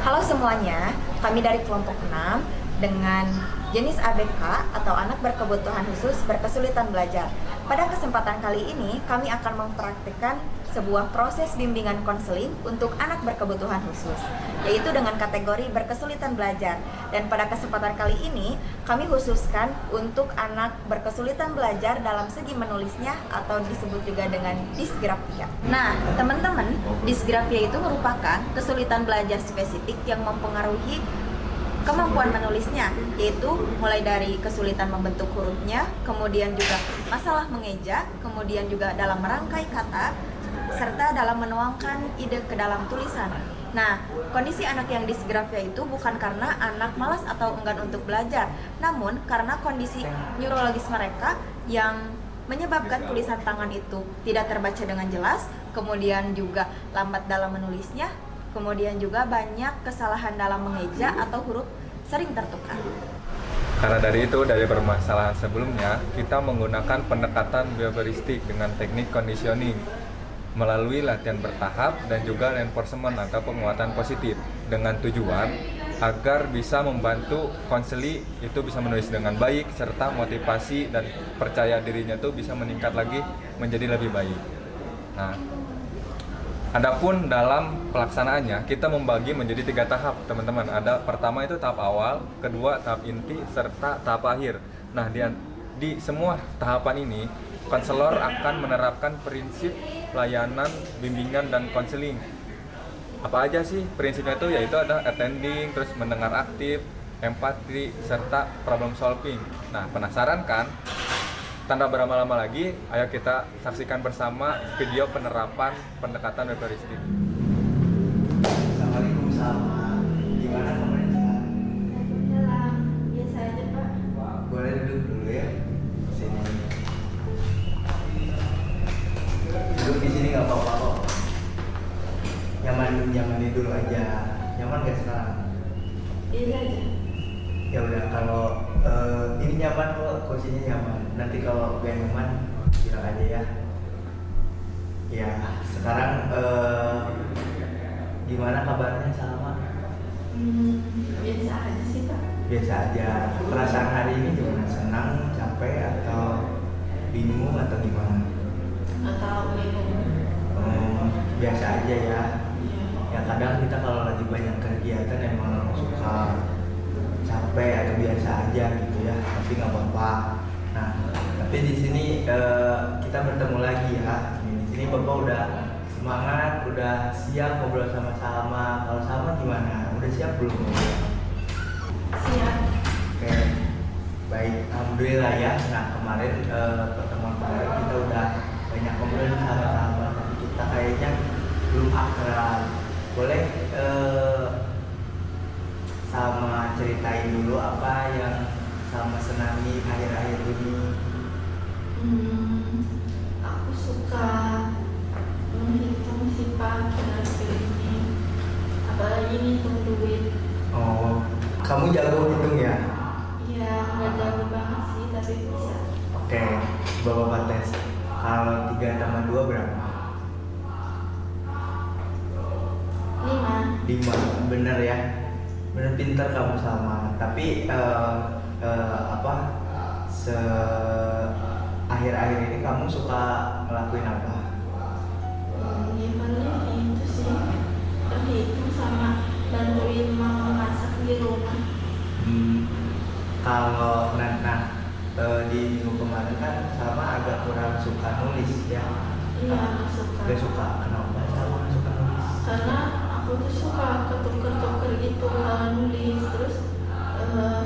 Halo semuanya, kami dari kelompok 6 dengan jenis ABK atau anak berkebutuhan khusus berkesulitan belajar. Pada kesempatan kali ini, kami akan mempraktikkan sebuah proses bimbingan konseling untuk anak berkebutuhan khusus, yaitu dengan kategori berkesulitan belajar. Dan pada kesempatan kali ini, kami khususkan untuk anak berkesulitan belajar dalam segi menulisnya atau disebut juga dengan disgrafia. Nah, teman-teman, disgrafia itu merupakan kesulitan belajar spesifik yang mempengaruhi kemampuan menulisnya, yaitu mulai dari kesulitan membentuk hurufnya, kemudian juga masalah mengeja, kemudian juga dalam merangkai kata, serta dalam menuangkan ide ke dalam tulisan. Nah, kondisi anak yang disgrafia itu bukan karena anak malas atau enggan untuk belajar, namun karena kondisi neurologis mereka yang menyebabkan tulisan tangan itu tidak terbaca dengan jelas, kemudian juga lambat dalam menulisnya, kemudian juga banyak kesalahan dalam mengeja atau huruf sering tertukar. Karena dari itu, dari permasalahan sebelumnya, kita menggunakan pendekatan behavioristik dengan teknik conditioning melalui latihan bertahap dan juga reinforcement atau penguatan positif dengan tujuan agar bisa membantu konseli itu bisa menulis dengan baik serta motivasi dan percaya dirinya itu bisa meningkat lagi menjadi lebih baik. Nah, adapun dalam pelaksanaannya kita membagi menjadi 3 tahap, teman-teman. Ada pertama itu tahap awal, kedua tahap inti, serta tahap akhir. Nah, di semua tahapan ini konselor akan menerapkan prinsip layanan, bimbingan, dan konseling. Apa aja sih prinsipnya itu? Yaitu ada attending, terus mendengar aktif, empati, serta problem solving. Nah, penasaran kan? Tanpa berlama-lama lagi, ayo kita saksikan bersama video penerapan pendekatan behavioristik. Assalamualaikum, sama. Gimana kabarnya sekarang? Salam, biasa aja Pak. Boleh duduk dulu ya. Sini. Duduk di sini nggak apa-apa kok. Nyaman dulu aja. Nyaman nggak sekarang? Biasa aja. Ya udah, kalau ini nyaman kok, kursinya nyaman. Nanti kalau gak nyaman bilang aja ya. Ya, sekarang gimana kabarnya Salma? Biasa aja sih Pak. Biasa aja. Perasaan hari ini gimana? Senang, capek, atau bingung atau gimana? Atau Biasa aja ya. Ya kadang kita kalau lagi banyak kegiatan emang suka capek atau biasa aja gitu ya. Tapi nggak apa-apa. Nah, tapi di sini kita bertemu lagi ya. Di sini Bapak udah semangat, udah siap ngobrol sama Salma. Kalau Salma gimana? Udah siap belum? Siap. Oke, baik, alhamdulillah ya. Nah, kemarin pertemuan kemarin kita udah banyak ngobrol sama-sama, tapi kita kayaknya belum akrab. Boleh sama ceritain dulu apa yang sama senangi akhir-akhir ini? Aku suka menghitung sih Pak akhir-akhir ini, apalagi ngitung duit. Oh, kamu jago hitung ya? Iya, nggak jago banget sih tapi bisa. Oke, Bapak tes. Kalau 3 tambah 2 berapa? 5, bener ya? Bener, pinter kamu sama. Tapi akhir-akhir ini kamu suka ngelakuin apa? Ya paling itu sih, berhitung sama bantuin mama masak di rumah. Kalau di minggu kemarin kan sama agak kurang suka nulis ya? Iya, aku suka. Gak suka, kenapa sama gak suka nulis? Karena aku tuh suka ketuker-tuker gitu kalau nulis, terus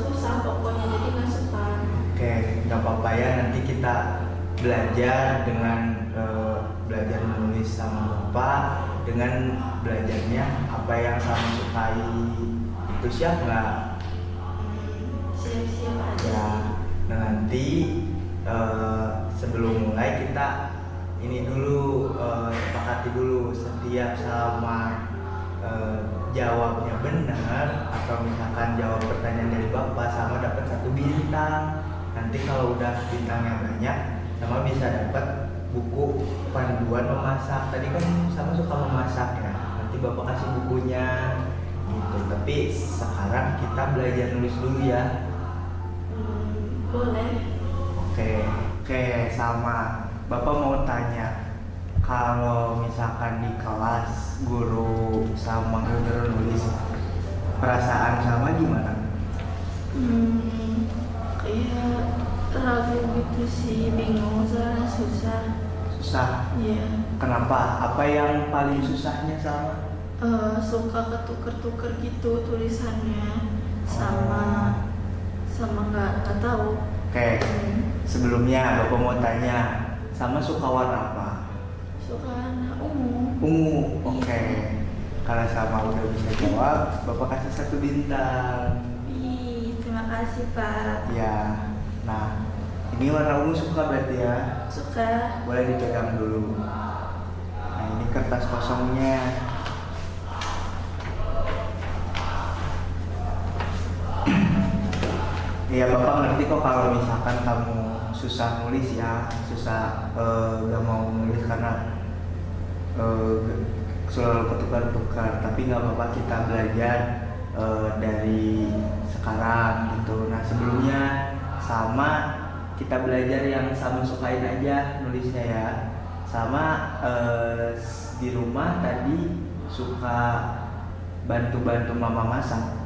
susah pokoknya, jadi nggak suka. Oke, nggak apa-apa ya, nanti kita belajar dengan belajar menulis sama Bapak, dengan belajarnya apa yang sama sukai. Itu siap nggak? Siap-siap aja Ya, sih. nah nanti sebelum mulai kita ini dulu sepakati dulu setiap sama jawabnya benar atau misalkan jawab pertanyaan dari Bapak sama dapat 1 bintang. Nanti kalau udah bintangnya banyak sama bisa dapat buku panduan memasak. Tadi kan sama suka memasak ya. Nanti Bapak kasih bukunya. gitu. Tapi sekarang kita belajar nulis dulu ya. Boleh. Oke, sama Bapak mau tanya, kalau misalkan di kelas guru sama guru nulis, perasaan sama gimana? Kayak ragu gitu sih, bingung soalnya susah. Susah? Iya. Kenapa? Apa yang paling susahnya sama? Suka ketuker-tuker gitu tulisannya, sama nggak tahu. Oke, sebelumnya Bapak mau tanya, sama suka warna apa? Suka warna ungu. Ungu. Oke. Kalau sama udah bisa jawab, Bapak kasih 1 bintang. Ih, terima kasih Pak. Ya. Nah, ini warna ungu suka berarti ya? Suka. Boleh dipegang dulu. Nah, ini kertas kosongnya. Iya, Bapak ngerti kok kalau misalkan kamu susah nulis ya, susah gak mau nulis karena selalu ketukar-tukar. Tapi nggak apa-apa, kita belajar dari sekarang gitu. Nah, sebelumnya sama kita belajar yang sama sukain aja nulisnya ya. Sama di rumah tadi suka bantu-bantu mama masak.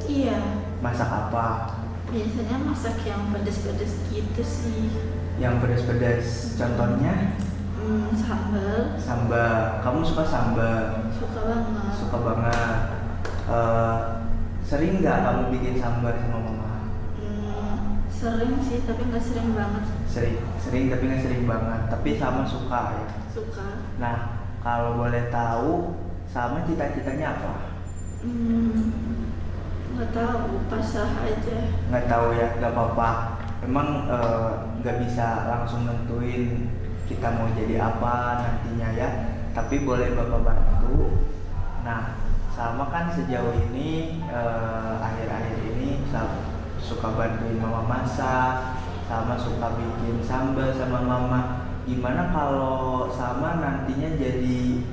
Iya. Masak apa? Biasanya masak yang pedas-pedas gitu sih. Yang pedas-pedas, contohnya? Sambal. Sambal. Kamu suka sambal? Suka banget. Suka banget. Sering nggak kamu bikin sambal sama mama? Sering sih, tapi nggak sering banget. Sering tapi nggak sering banget. Tapi sama suka ya? Suka. Nah, kalau boleh tahu, sama cita-citanya apa? Nggak tahu, pasrah aja. Nggak tahu ya, nggak apa-apa. Emang nggak bisa langsung nentuin kita mau jadi apa nantinya ya. Tapi boleh Bapak bantu. Nah, sama kan sejauh ini akhir-akhir ini suka bantuin mama masak, sama suka bikin sambal sama mama. Gimana kalau sama nantinya jadi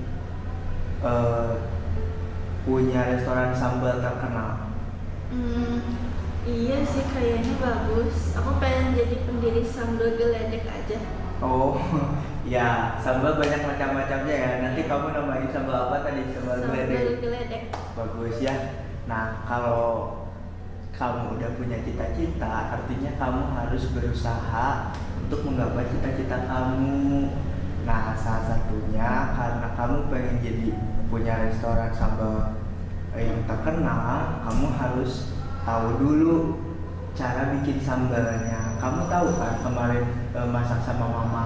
punya restoran sambal terkenal? Iya sih, kayaknya bagus. Aku pengen jadi pendiri sambal geledek aja. Oh, ya, sambal banyak macam-macamnya ya. Nanti kamu namain sambal apa tadi? Sambal geledek. Bagus ya. Nah, kalau kamu udah punya cita-cita, artinya kamu harus berusaha untuk menggapai cita-cita kamu. Nah, salah satunya karena kamu pengen jadi punya restoran sambal yang terkenal, kamu harus tahu dulu cara bikin sambalnya. Kamu tahu kan kemarin masak sama mama?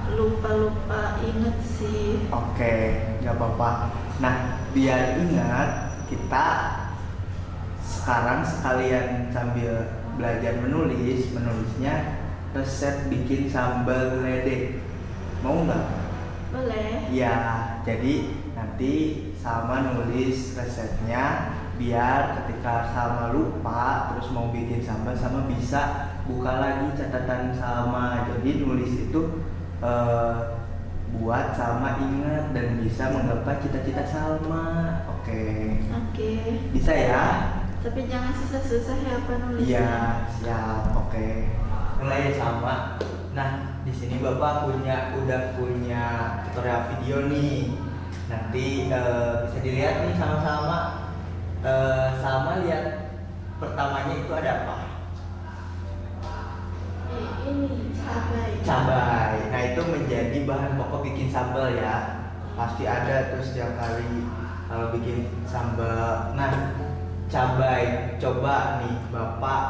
Lupa inget sih. Oke, nggak apa-apa. Nah, biar ingat, kita sekarang sekalian sambil belajar menulisnya resep bikin sambal geledek. Mau nggak? Boleh. Ya, jadi nanti sama nulis resepnya, biar ketika sama lupa terus mau bikin sambal, sama bisa buka lagi catatan sama. Jadi nulis itu buat sama ingat dan bisa menggapai cita-cita Salma. Oke. Bisa ya? Tapi jangan susah-susah ya penulisnya. Iya, siap. Oke. Mulai sama. Nah, di sini Bapak udah punya tutorial video nih. Nanti bisa dilihat nih sama-sama. Sama lihat pertamanya itu ada apa? Ini Cabai. Nah, itu menjadi bahan pokok bikin sambal ya. Pasti ada tuh setiap kali kalau bikin sambal. Nah, cabai. Coba nih Bapak,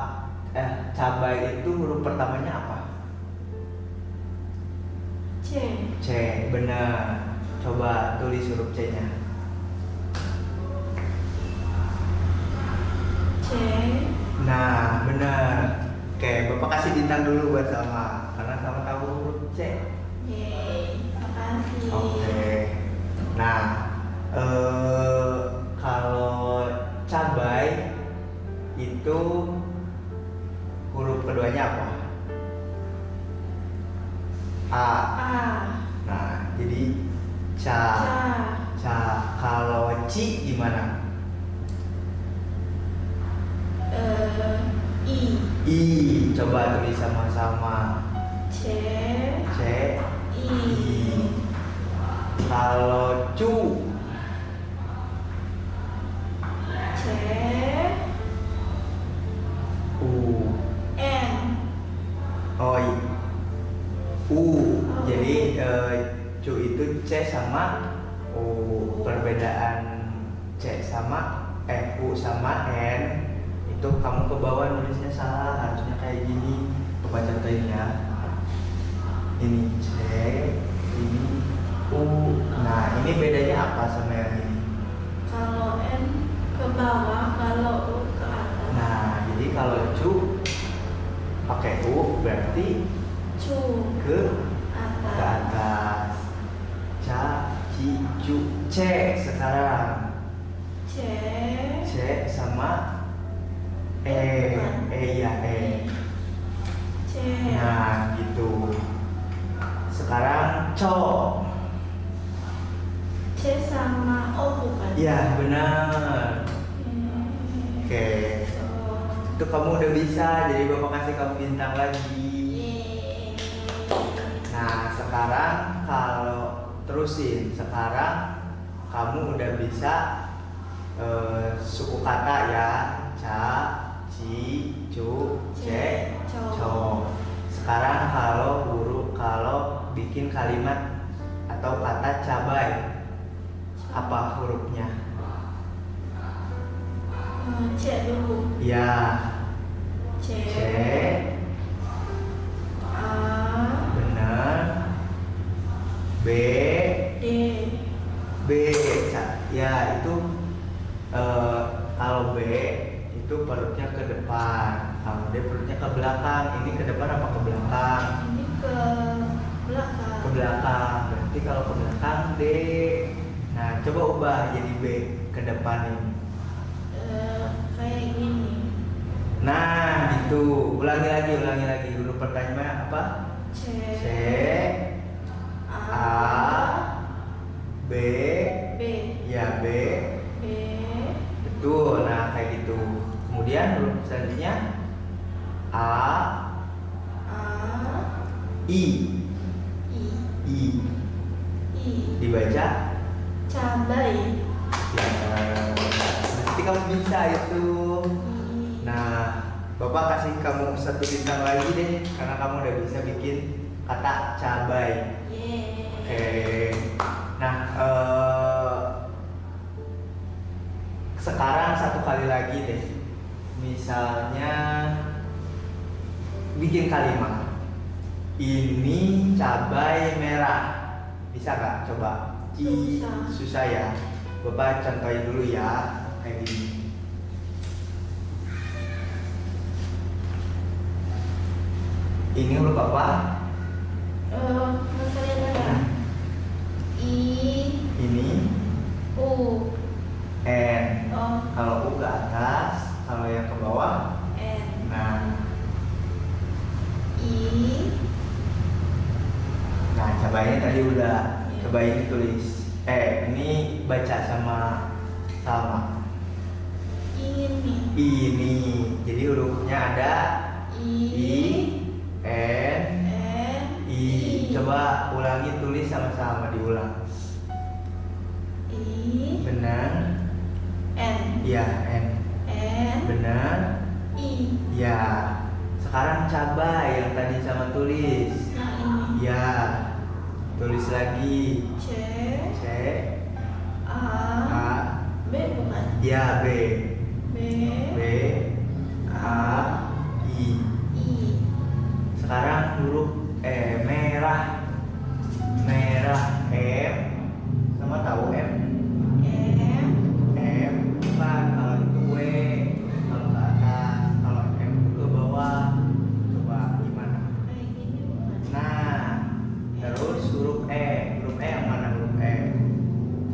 cabai itu huruf pertamanya apa? C, benar. Coba tulis huruf C-nya. C. Nah, benar. Oke, Bapak kasih bintang dulu buat Salma karena Salma tahu huruf C. Yeay, makasih. Oke. Nah, kalau cabai itu huruf keduanya apa? A. Nah, jadi ca. Kalau ci gimana? I. I, coba tulis sama-sama. C. C, I. I. Kalau cu, C. u. N. Oh, u. Jadi cu itu C sama u. Perbedaan C sama u sama n itu kamu ke bawah nulisnya salah, harusnya kayak gini. Coba contohin ya. Ini C, ini u. Nah, ini bedanya apa sama yang ini? Kalau N ke bawah, kalau U ke atas. Nah, jadi kalau cu pakai u berarti Cu ke atas. atas. Ca, ci, cu, C sekarang. C. C sama ya C. Nah, gitu. Sekarang co. C sama O bukan? Ya, benar. Oke. Itu kamu udah bisa, jadi Bapak kasih kamu bintang lagi. Nah, sekarang kalau terusin, sekarang kamu udah bisa suku kata ya. Ca, ci, cu, c, co. Sekarang kalau bikin kalimat atau kata cabai, apa hurufnya? C dulu. Ya, C. C, A. benar. B, D. B, ya itu kalau B itu perutnya ke depan, kalau D perutnya ke belakang. Ini ke depan apa ke belakang? Ini ke belakang. Ke belakang. Berarti kalau ke belakang D. Nah, coba ubah jadi B ke depan ini. Kayak gini. Nah, gitu. Ulangi lagi. Huruf pertanyaan apa? C. C, A. B, B. ya B. B. Betul. Nah, kayak gitu. Kemudian huruf selanjutnya A, A. I. I. I. I. Dibaca? Cabai. Ya, nanti kamu bisa itu. Nah, Bapak kasih kamu 1 bintang lagi deh, karena kamu udah bisa bikin kata cabai. Oke. Nah, sekarang 1 kali lagi deh. Misalnya bikin kalimat. Ini cabai merah. Bisa nggak? Coba. Susah ya. Bapak contohin dulu ya, kayak gini. Ini huruf apa? Kalian ada I. Ini U. N. Oh. Kalau U ke atas, kalau yang ke bawah. N. Nah, I. nah coba ini tadi udah. Coba ini tulis. Ini baca sama. Ini. Jadi hurufnya ada I, N, I. Coba ulangi, tulis sama-sama, diulang. I. Benar. N. Iya, N. N. Benar. I. Ya. Sekarang cabai yang tadi sama tulis. Nah ini. Ya. Tulis lagi. C. C, A. A. B bukan? Ya, B. B. B, A, I. I. Sekarang huruf merah. Merah, M. Sama tahu M? M. M bukan, kalau itu W. Kalau ke atas, kalau M itu ke bawah. Coba gimana? Kayak gini bukan? Nah, terus huruf E. Huruf E yang mana huruf E?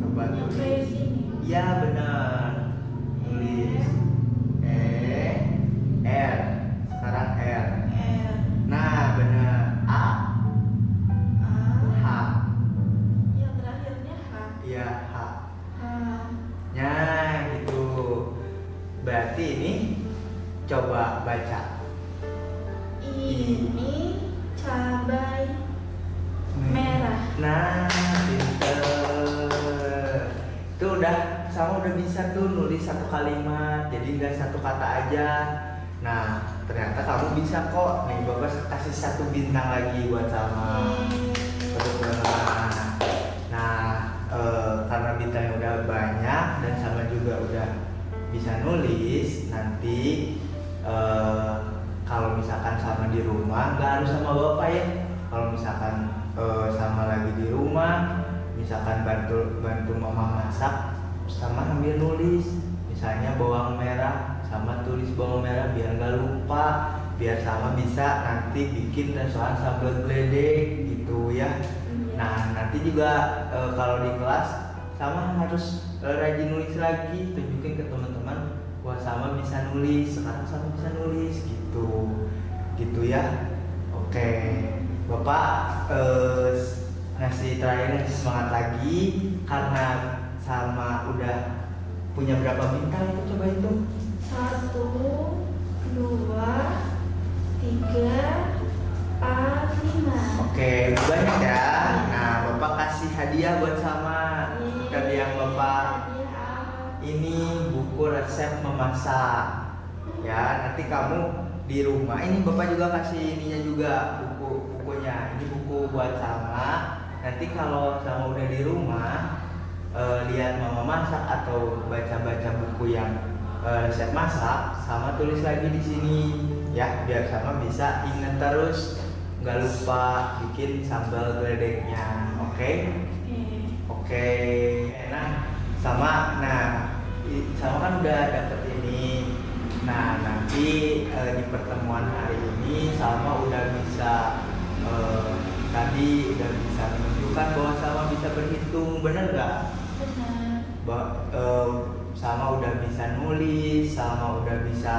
Coba Yang tulis. kayak sini. Ya, benar. Tulis E, R. Sekarang R. R. Nah, benar. A, A. H. Yang terakhirnya H. Iya, H. H. baca? Ini cabai merah. Nah, pinter. Itu sama udah bisa tuh nulis satu kalimat, jadi nggak satu kata aja. Nah, ternyata kamu bisa kok. Nih, Bapak kasih 1 bintang lagi buat sama. Betul banget. Nah, karena bintangnya udah banyak dan sama juga udah bisa nulis, nanti kalau misalkan sama di rumah, nggak harus sama Bapak ya. Kalau misalkan sama lagi di rumah, misalkan bantu mama masak, sama sambil nulis, misalnya bawang merah, sama tulis bawang merah biar nggak lupa, biar sama bisa nanti bikin resohan sambal geledek gitu ya. Nah, nanti juga kalau di kelas sama harus rajin nulis lagi, tunjukin ke teman-teman bahwa sama bisa nulis, sekarang sama bisa nulis gitu ya. Oke, Bapak ngasih terakhir semangat lagi karena sama udah punya berapa bintang itu, coba hitung. 1, 2, 3, 4, 5. Oke, banyak ya. Nah, Bapak kasih hadiah buat sama. Dari yang Bapak ini buku resep memasak. Ya, nanti kamu di rumah ini Bapak juga kasih ininya juga bukunya. Ini buku buat sama. Nanti kalau sama udah di rumah lihat mama masak atau baca-baca buku yang resep masak, sama tulis lagi di sini ya, biar sama bisa ingat terus, nggak lupa bikin sambal geledeknya. Oke. Nah, sama kan udah dapet ini. Nah, nanti di pertemuan hari ini sama udah bisa tadi udah bisa menunjukkan bahwa sama bisa berhitung, bener nggak? Sama udah bisa nulis, sama udah bisa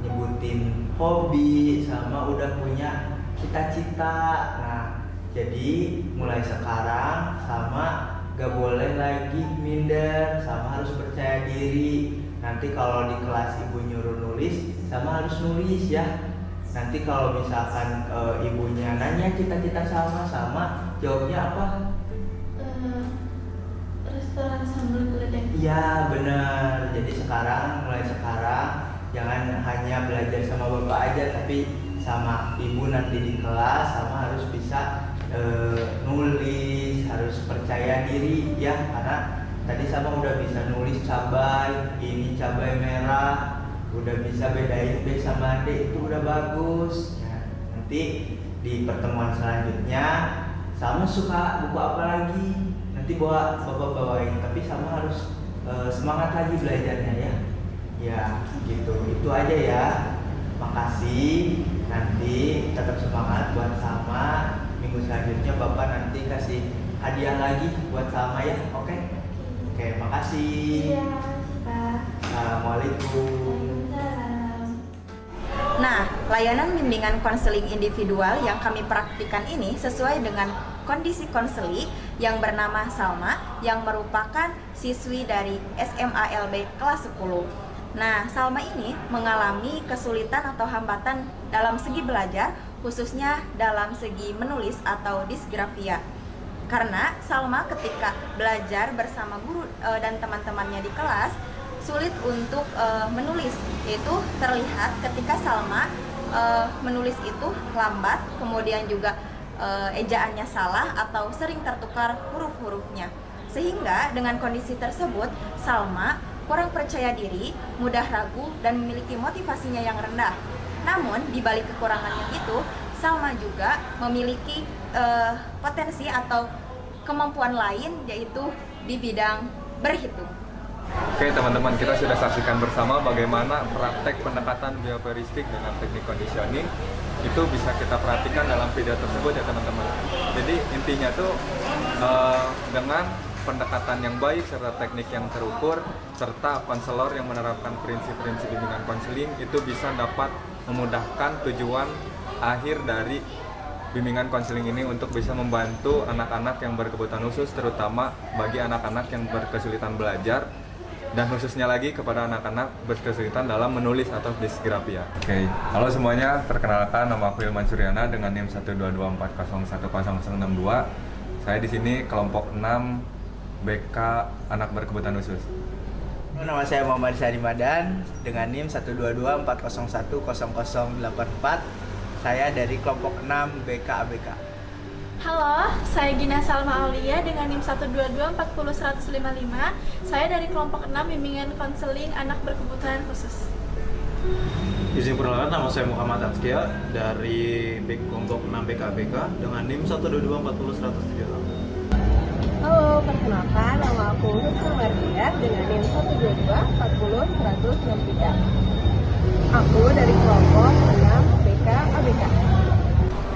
nyebutin hobi, sama udah punya cita-cita. Nah, jadi mulai sekarang sama gak boleh lagi minder, sama harus percaya diri. Nanti kalau di kelas ibu nyuruh nulis, sama harus nulis ya. Nanti kalau misalkan ibunya nanya cita-cita sama jawabnya apa? Restoran sambal geledek. Iya benar. Jadi mulai sekarang jangan hanya belajar sama Bapak aja, tapi sama ibu nanti di kelas sama harus bisa nulis, harus percaya diri ya, karena tadi sama udah bisa nulis cabai, ini cabai merah, udah bisa bedain B sama D, itu udah bagus ya. Nanti di pertemuan selanjutnya sama suka buku apa lagi, nanti Bapak bawain, tapi sama harus semangat lagi belajarnya ya gitu. Itu aja ya, makasih. Nanti tetap semangat buat sama. Minggu selanjutnya Bapak nanti kasih hadiah lagi buat sama ya. Oke, makasih. Iya, Pak. Assalamualaikum. Waalaikumsalam. Nah, layanan bimbingan konseling individual yang kami praktikkan ini sesuai dengan kondisi konseli yang bernama Salma, yang merupakan siswi dari SMA LB kelas 10. Nah, Salma ini mengalami kesulitan atau hambatan dalam segi belajar, khususnya dalam segi menulis atau disgrafia. Karena Salma ketika belajar bersama guru dan teman-temannya di kelas, sulit untuk menulis. Itu terlihat ketika Salma menulis itu lambat, kemudian juga ejaannya salah atau sering tertukar huruf-hurufnya. Sehingga dengan kondisi tersebut, Salma kurang percaya diri, mudah ragu, dan memiliki motivasinya yang rendah. Namun, di balik kekurangannya itu, Salma juga memiliki potensi atau kemampuan lain, yaitu di bidang berhitung. Oke teman-teman, kita sudah saksikan bersama bagaimana praktek pendekatan bioheuristik dengan teknik conditioning itu bisa kita perhatikan dalam video tersebut ya teman-teman. Jadi intinya tuh dengan pendekatan yang baik serta teknik yang terukur serta konselor yang menerapkan prinsip-prinsip bimbingan konseling itu bisa dapat memudahkan tujuan akhir dari bimbingan konseling ini untuk bisa membantu anak-anak yang berkebutuhan khusus, terutama bagi anak-anak yang berkesulitan belajar dan khususnya lagi kepada anak-anak berkesulitan dalam menulis atau disgrafia. Oke, halo semuanya, perkenalkan nama aku Ilman Suryana dengan NIM 12240100062. Saya di sini kelompok 6 BK Anak Berkebutuhan Khusus. Nama saya Muhammad Syahri Madan dengan NIM 12240100084. Saya dari kelompok 6 BK ABK. Halo, saya Gina Salma Aulia dengan NIM 122401055. Saya dari kelompok 6 bimbingan konseling anak berkebutuhan khusus. Izin perkenalkan, nama saya Muhammad Atskia dari kelompok 6 BKBK dengan NIM 122401078. Halo, perkenalkan nama aku Husna Mardiat dengan NIM 122401063. Aku dari kelompok 6 BK ABK.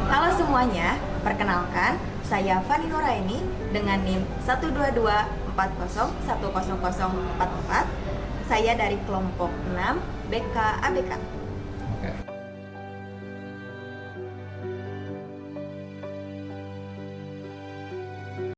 Halo semuanya, perkenalkan saya Fani Nuraini dengan NIM 12240100044. Saya dari kelompok 6 BK ABK. Oke.